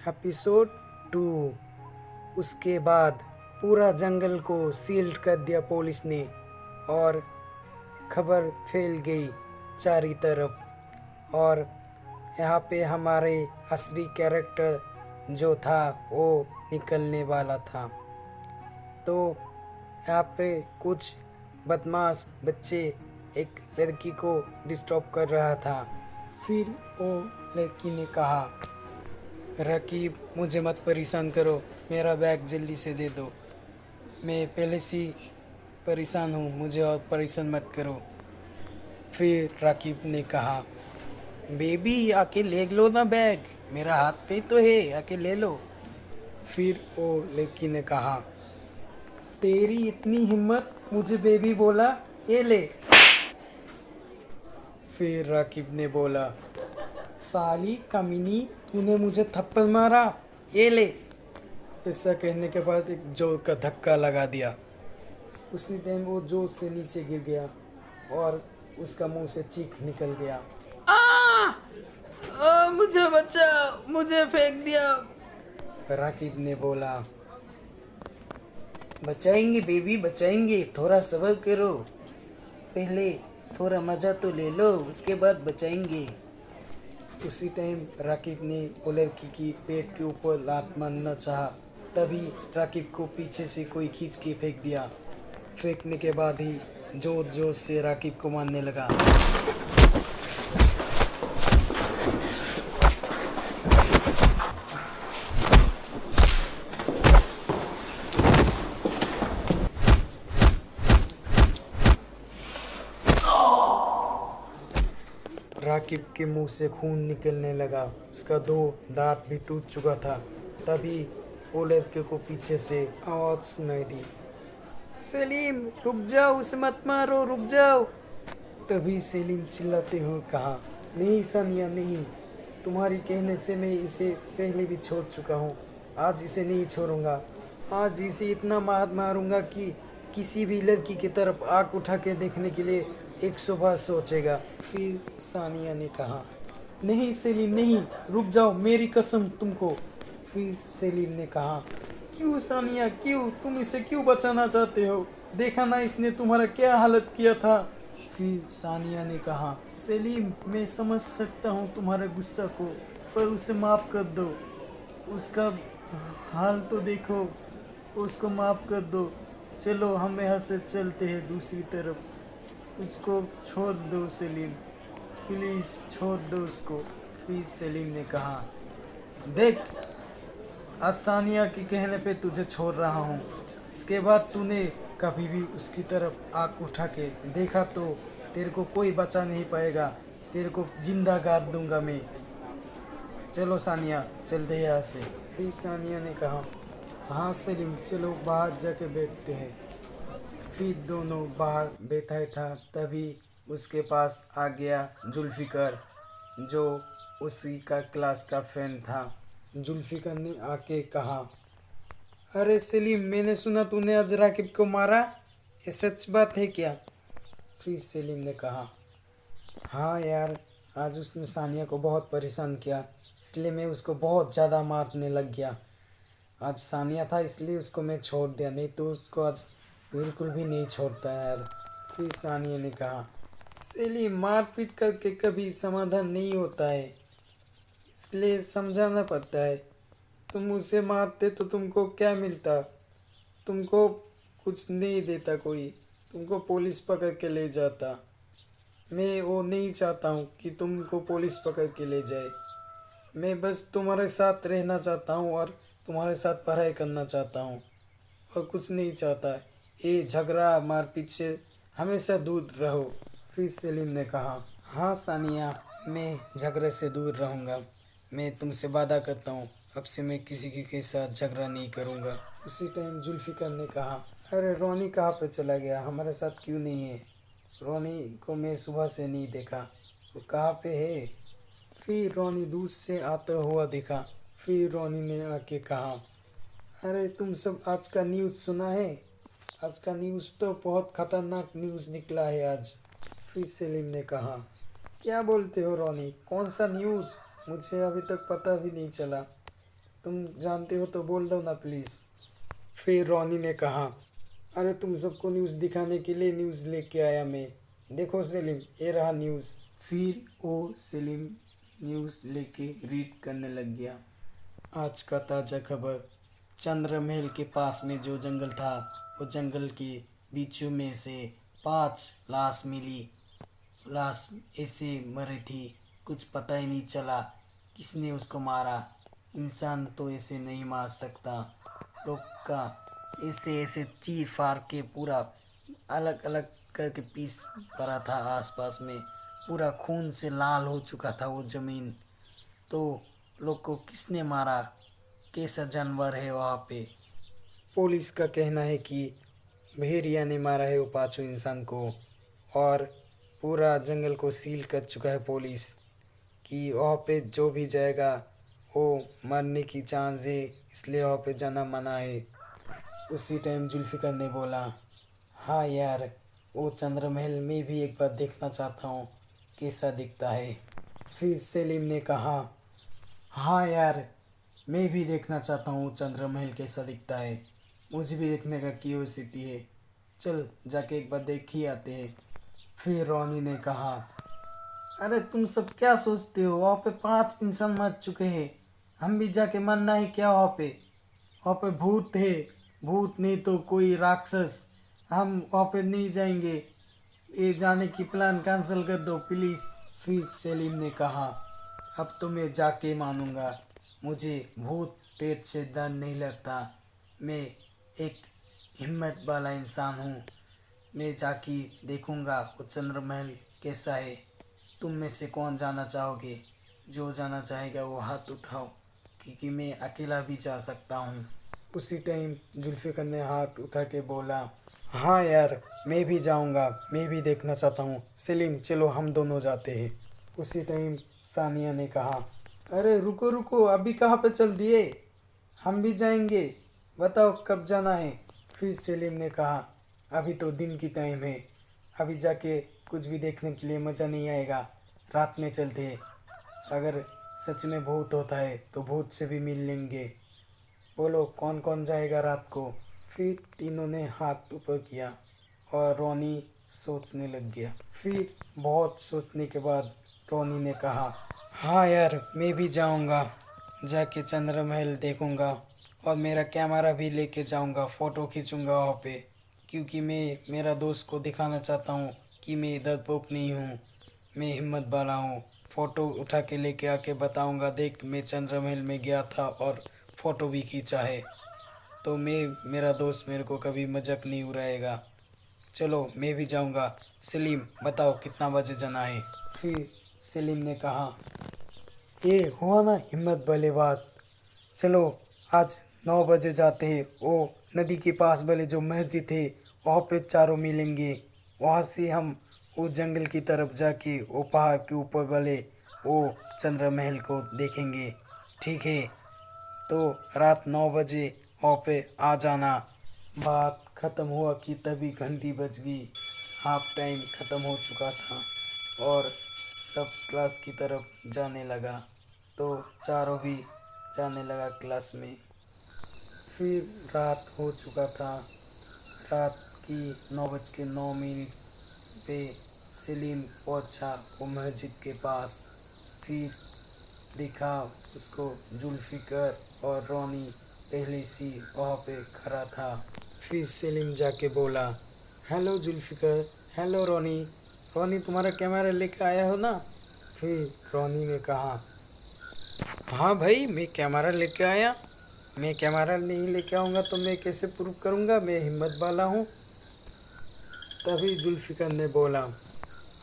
Episode 2। उसके बाद पूरा जंगल को सील्ड कर दिया पुलिस ने और खबर फैल गई चारों तरफ। और यहाँ पे हमारे असली कैरेक्टर जो था वो निकलने वाला था। तो यहाँ पे कुछ बदमाश बच्चे एक लड़की को डिस्टर्ब कर रहा था। फिर वो लड़की ने कहा, रकीब मुझे मत परेशान करो, मेरा बैग जल्दी से दे दो, मैं पहले से ही परेशान हूँ, मुझे और परेशान मत करो। फिर राकिब ने कहा, बेबी आके ले लो ना बैग, मेरा हाथ पे तो है, आके ले लो। फिर वो लड़की ने कहा, तेरी इतनी हिम्मत, मुझे बेबी बोला, ये ले। फिर राकिब ने बोला, साली कमीनी, तूने मुझे थप्पड़ मारा, ये ले। ऐसा कहने के बाद एक जोर का धक्का लगा दिया। उसी टाइम वो जोर से नीचे गिर गया और उसका मुंह से चीख निकल गया, मुझे बचा, मुझे फेंक दिया। राकिब ने बोला, बचाएंगे बेबी बचाएंगे, थोड़ा सब्र करो, पहले थोड़ा मज़ा तो ले लो, उसके बाद बचाएंगे। उसी टाइम राकिब ने वो लड़की की पेट के ऊपर लात मारना चाहा, तभी राकिब को पीछे से कोई खींच के फेंक दिया। फेंकने के बाद ही जोर जोर से राकिब को मारने लगा। राकिब के मुंह से खून निकलने लगा, उसका 2 दांत भी टूट चुका था। तभी वो लड़के को पीछे से आवाज़ सुनाई दी, सलीम रुक जाओ, उसे मत मारो, रुक जाओ। तभी सलीम चिल्लाते हुए कहा, नहीं सानिया नहीं, तुम्हारी कहने से मैं इसे पहले भी छोड़ चुका हूँ, आज इसे नहीं छोड़ूंगा। आज इसे इतना मार मारूंगा कि किसी भी लड़की की तरफ आँख उठा के देखने के लिए 100 बार सोचेगा। फिर सानिया ने कहा, नहीं सेलिम नहीं, रुक जाओ, मेरी कसम तुमको। फिर सेलिम ने कहा, क्यों सानिया क्यों, तुम इसे क्यों बचाना चाहते हो, देखा ना इसने तुम्हारा क्या हालत किया था। फिर सानिया ने कहा, सेलिम मैं समझ सकता हूँ तुम्हारे गुस्सा को, पर उसे माफ़ कर दो, उसका हाल तो देखो, उसको माफ़ कर दो, चलो हम यहाँ से चलते हैं दूसरी तरफ, उसको छोड़ दो सेलिम, प्लीज़ छोड़ दो उसको। फिर सेलिम ने कहा, देख आज सानिया के कहने पे तुझे छोड़ रहा हूँ, इसके बाद तूने कभी भी उसकी तरफ आँख उठा के देखा तो तेरे को कोई बचा नहीं पाएगा, तेरे को जिंदा गाड़ दूंगा मैं, चलो सानिया चलते हैं यहाँ से। फिर सानिया ने कहा, हाँ सेलिम चलो बाहर जाके बैठते हैं। फिर दोनों बाहर बैठा था, तभी उसके पास आ गया जुल्फ़िकर, जो उसी का क्लास का फ्रेंड था। जुल्फ़िकर ने आके कहा, अरे सेलिम मैंने सुना तूने आज राकिब को मारा, ये सच बात है क्या? फिर सेलिम ने कहा, हाँ यार, आज उसने सानिया को बहुत परेशान किया, इसलिए मैं उसको बहुत ज़्यादा मारने लग गया। आज सानिया था इसलिए उसको मैं छोड़ दिया, नहीं तो उसको आज बिल्कुल भी नहीं छोड़ता यार। फिर सानिया ने कहा, सेलिम मारपीट करके कभी समाधान नहीं होता है, इसलिए समझाना पड़ता है। तुम उसे मारते तो तुमको क्या मिलता, तुमको कुछ नहीं देता कोई, तुमको पुलिस पकड़ के ले जाता। मैं वो नहीं चाहता हूँ कि तुमको पुलिस पकड़ के ले जाए, मैं बस तुम्हारे साथ रहना चाहता हूँ और तुम्हारे साथ पढ़ाई करना चाहता हूँ, और कुछ नहीं चाहता। ये झगड़ा मारपीट से हमेशा दूर रहो। फिर सेलिम ने कहा, हाँ सानिया मैं झगड़े से दूर रहूँगा, मैं तुमसे वादा करता हूँ, अब से मैं किसी के साथ झगड़ा नहीं करूँगा। उसी टाइम जुल्फ़िकर ने कहा, अरे रोनी कहाँ पे चला गया, हमारे साथ क्यों नहीं है? रोनी को मैं सुबह से नहीं देखा, वो कहाँ पे है? फिर रोनी दूर से आता हुआ दिखा। फिर रोनी ने आके कहा, अरे तुम सब आज का न्यूज़ सुना है? आज का न्यूज़ तो बहुत ख़तरनाक न्यूज़ निकला है आज। फिर सेलिम ने कहा, क्या बोलते हो रोनी, कौन सा न्यूज़? मुझे अभी तक पता भी नहीं चला। तुम जानते हो तो बोल दो ना प्लीज़। फिर रोनी ने कहा, अरे तुम सबको न्यूज़ दिखाने के लिए न्यूज़ लेके आया मैं। देखो सेलिम, ये रहा न्यूज़। फिर वो सेलिम न्यूज़ लेके रीड करने लग गया। आज का ताज़ा खबर, चंद्र महल के पास में जो जंगल था, वो जंगल के बीचों में से 5 लाश मिली। लाश ऐसे मरी थी, कुछ पता ही नहीं चला किसने उसको मारा। इंसान तो ऐसे नहीं मार सकता। लोग का ऐसे ऐसे चीर फाड़ के पूरा अलग अलग करके पीस भरा था। आसपास में पूरा खून से लाल हो चुका था वो ज़मीन। तो लोग को किसने मारा, कैसा जानवर है वहाँ पे? पुलिस का कहना है कि भेड़िया ने मारा है वो 5 इंसान को। और पूरा जंगल को सील कर चुका है पुलिस कि वहाँ पे जो भी जाएगा वो मरने की चांस है, इसलिए वहाँ पे जाना मना है। उसी टाइम जुल्फ़िकार ने बोला, हाँ यार, वो चंद्र महल में भी एक बार देखना चाहता हूँ कैसा दिखता है। फिर सेलिम ने कहा, हाँ यार, मैं भी देखना चाहता हूँ चंद्र महल कैसा दिखता है। मुझे भी देखने का क्यूरियोसिटी है। चल जाके एक बार देख ही आते हैं। फिर रोनी ने कहा, अरे तुम सब क्या सोचते हो, वहाँ पे 5 इंसान मर चुके हैं। हम भी जाके मरना है क्या वहाँ पे? वहाँ पे भूत है, भूत नहीं तो कोई राक्षस। हम वहाँ पे नहीं जाएंगे। ये जाने की प्लान कैंसिल कर दो प्लीज़। फिर सेलिम ने कहा, अब तो मैं जाके मानूंगा। मुझे भूत पेट से डर नहीं लगता। मैं एक हिम्मत वाला इंसान हूँ। मैं जाके देखूंगा वो चंद्र महल कैसा है। तुम में से कौन जाना चाहोगे? जो जाना चाहेगा वो हाथ उठाओ, क्योंकि मैं अकेला भी जा सकता हूँ। उसी टाइम जुल्फ़िकार ने हाथ उठा के बोला, हाँ यार, मैं भी जाऊँगा, मैं भी देखना चाहता हूँ। सेलिम चलो हम दोनों जाते हैं। उसी टाइम सानिया ने कहा, अरे रुको रुको, अभी कहाँ पे चल दिए? हम भी जाएंगे, बताओ कब जाना है? फिर सेलिम ने कहा, अभी तो दिन की टाइम है, अभी जाके कुछ भी देखने के लिए मज़ा नहीं आएगा। रात में चलते हैं। अगर सच में भूत होता है तो भूत से भी मिल लेंगे। बोलो कौन कौन जाएगा रात को? फिर तीनों ने हाथ ऊपर किया और रोनी सोचने लग गया। फिर बहुत सोचने के बाद रोनी ने कहा, हाँ यार, मैं भी जाऊंगा, जाके चंद्र महल देखूंगा और मेरा कैमरा भी लेके जाऊंगा, फ़ोटो खींचूंगा वहाँ पे, क्योंकि मैं मेरा दोस्त को दिखाना चाहता हूँ कि मैं डरपोक नहीं हूँ, मैं हिम्मत वाला हूँ। फ़ोटो उठा के लेके आके बताऊंगा, देख मैं चंद्र महल में गया था और फ़ोटो भी खींचा है। तो मेरा दोस्त मेरे को कभी मजाक नहीं उड़ाएगा। चलो मैं भी जाऊंगा। सलीम बताओ कितना बजे जाना है? फिर सलीम ने कहा, ये हुआ ना हिम्मत वाली बात। चलो आज 9 बजे जाते हैं। वो नदी के पास वाले जो मस्जिद है वहाँ पे चारों मिलेंगे। वहाँ से हम वो जंगल की तरफ जाके वो पहाड़ के ऊपर वाले वो चंद्र महल को देखेंगे। ठीक है, तो रात 9 बजे वहाँ पे आ जाना। बात ख़त्म हुआ कि तभी घंटी बज गई। हाफ टाइम ख़त्म हो चुका था और सब क्लास की तरफ जाने लगा। तो चारों भी जाने लगा क्लास में। फिर रात हो चुका था। रात की 9:09 पे सलीम पहुंचा वो मस्जिद के पास। फिर देखा उसको जुल्फ़िकार और रोनी पहले से वहाँ पे खड़ा था। फिर सलीम जाके बोला, हेलो जुल्फ़िकार, हेलो रोनी। रोनी तुम्हारा कैमरा लेके आया हो ना? फिर रोनी ने कहा, हाँ भाई मैं कैमरा लेके आया। मैं कैमरा नहीं लेके आऊँगा तो मैं कैसे प्रूव करूँगा मैं हिम्मत वाला हूँ? तभी जुल्फ़िकार ने बोला,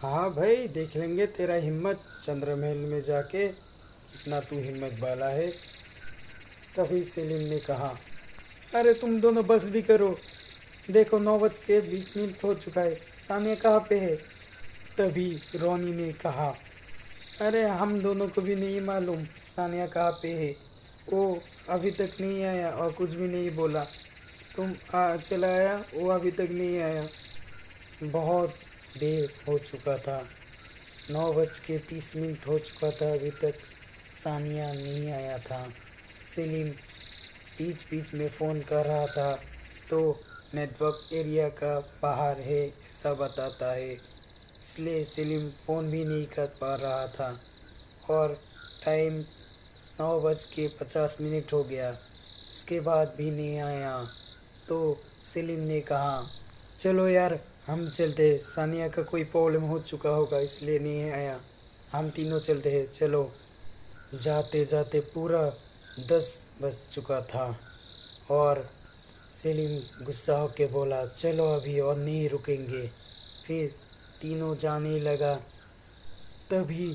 हाँ भाई देख लेंगे तेरा हिम्मत चंद्र महल में जाके, कितना तू हिम्मत वाला है। तभी सलीम ने कहा, अरे तुम दोनों बस भी करो, देखो 9:20 हो चुका है, सानिया कहाँ पे है? तभी रोनी ने कहा, अरे हम दोनों को भी नहीं मालूम सानिया कहाँ पे है। वो अभी तक नहीं आया और कुछ भी नहीं बोला। तुम चला आया, वो अभी तक नहीं आया। बहुत देर हो चुका था, 9:30 हो चुका था, अभी तक सानिया नहीं आया था। सेलिम बीच बीच में फ़ोन कर रहा था तो नेटवर्क एरिया का बाहर है ऐसा बताता है, इसलिए सेलिम फ़ोन भी नहीं कर पा रहा था। और टाइम 9:50 हो गया, उसके बाद भी नहीं आया। तो सेलिम ने कहा, चलो यार हम चलते, सानिया का कोई प्रॉब्लम हो चुका होगा इसलिए नहीं आया, हम तीनों चलते हैं चलो। जाते जाते पूरा 10 बज चुका था और सेलिम गुस्सा होके बोला, चलो अभी और नहीं रुकेंगे। फिर तीनों जाने लगा। तभी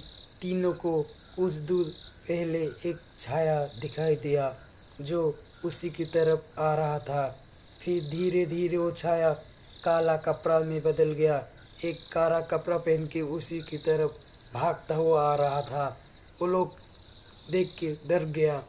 तीनों को कुछ दूर पहले एक छाया दिखाई दिया जो उसी की तरफ आ रहा था। फिर धीरे धीरे वो छाया काला कपड़ा में बदल गया, एक काला कपड़ा पहन के उसी की तरफ भागता हुआ आ रहा था। वो लोग देख के डर गया